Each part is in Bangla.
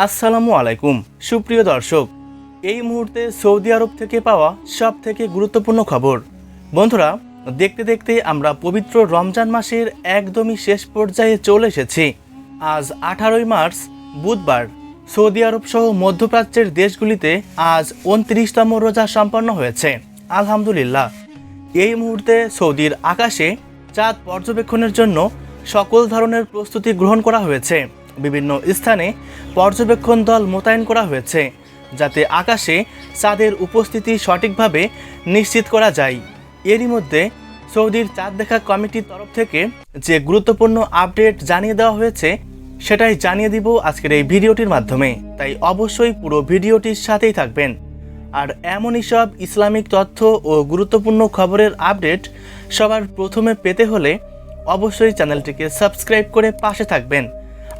আসসালামু আলাইকুম সুপ্রিয় দর্শক, এই মুহূর্তে সৌদি আরব থেকে পাওয়া সব থেকে গুরুত্বপূর্ণ খবর। বন্ধুরা, দেখতে দেখতে আমরা পবিত্র রমজান মাসের একদমই শেষ পর্যায়ে চলে এসেছি। আজ 18 মার্চ বুধবার সৌদি আরব সহ মধ্যপ্রাচ্যের দেশগুলিতে আজ 29তম রোজা সম্পন্ন হয়েছে। আলহামদুলিল্লাহ। এই মুহূর্তে সৌদির আকাশে চাঁদ পর্যবেক্ষণের জন্য সকল ধরনের প্রস্তুতি গ্রহণ করা হয়েছে। বিভিন্ন স্থানে পর্যবেক্ষণ দল মোতায়েন করা হয়েছে যাতে আকাশে চাঁদের উপস্থিতি সঠিকভাবে নিশ্চিত করা যায়। এরই মধ্যে সৌদির চাঁদ দেখা কমিটির তরফ থেকে যে গুরুত্বপূর্ণ আপডেট জানিয়ে দেওয়া হয়েছে সেটাই জানিয়ে দিব আজকের এই ভিডিওটির মাধ্যমে, তাই অবশ্যই পুরো ভিডিওটির সাথেই থাকবেন। আর এমনই সব ইসলামিক তথ্য ও গুরুত্বপূর্ণ খবরের আপডেট সবার প্রথমে পেতে হলে অবশ্যই চ্যানেলটিকে সাবস্ক্রাইব করে পাশে থাকবেন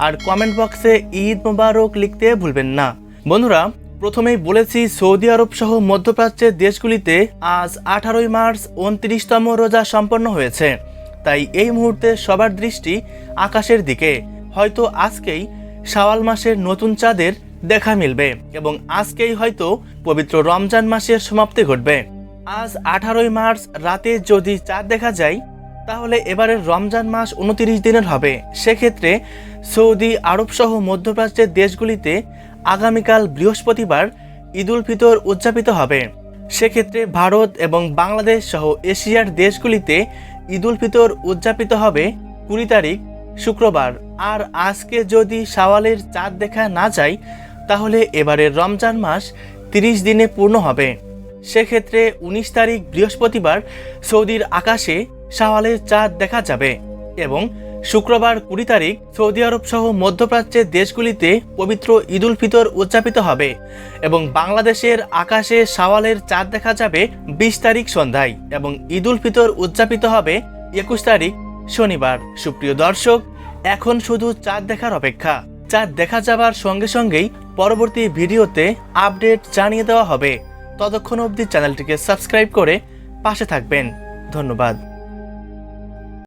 আর কমেন্ট বক্সে ঈদ মোবারক লিখতে ভুলবেন না। বন্ধুরা, প্রথমেই বলেছি সৌদি আরব সহ মধ্যপ্রাচ্যের দেশগুলিতে আজ 18 মার্চ 29তম রোজা সম্পন্ন হয়েছে। তাই এই মুহূর্তে সবার দৃষ্টি আকাশের দিকে। হয়তো আজকেই শাওয়াল মাসের নতুন চাঁদের দেখা মিলবে এবং আজকেই হয়তো পবিত্র রমজান মাসের সমাপ্তি ঘটবে। আজ 18 মার্চ রাতে যদি চাঁদ দেখা যায় তাহলে এবারের রমজান মাস 29 দিনের হবে। সেক্ষেত্রে সৌদি আরব সহ মধ্যপ্রাচ্যের দেশগুলিতে আগামীকাল বৃহস্পতিবার ঈদ উল ফিতর উদযাপিত হবে। সেক্ষেত্রে ভারত এবং বাংলাদেশ সহ এশিয়ার দেশগুলিতে ঈদ উল ফিতর উদযাপিত হবে 20 তারিখ শুক্রবার। আর আজকে যদি শাওয়ালের চাঁদ দেখা না যায় তাহলে এবারের রমজান মাস 30 দিনে পূর্ণ হবে। সেক্ষেত্রে 19 তারিখ বৃহস্পতিবার সৌদির আকাশে শাওয়ালের চাঁদ দেখা যাবে এবং শুক্রবার 20 তারিখ সৌদি আরব সহ মধ্যপ্রাচ্যের দেশগুলিতে পবিত্র ঈদ উল ফিতর উদযাপিত হবে এবং বাংলাদেশের আকাশে শাওয়ালের চাঁদ দেখা যাবে 20 তারিখ সন্ধ্যায় এবং ঈদ উল ফিতর উদযাপিত হবে 21 তারিখ শনিবার। সুপ্রিয় দর্শক, এখন শুধু চাঁদ দেখার অপেক্ষা। চাঁদ দেখা যাবার সঙ্গে সঙ্গেই পরবর্তী ভিডিওতে আপডেট জানিয়ে দেওয়া হবে। ততক্ষণ অবধি চ্যানেলটিকে সাবস্ক্রাইব করে পাশে থাকবেন। ধন্যবাদ।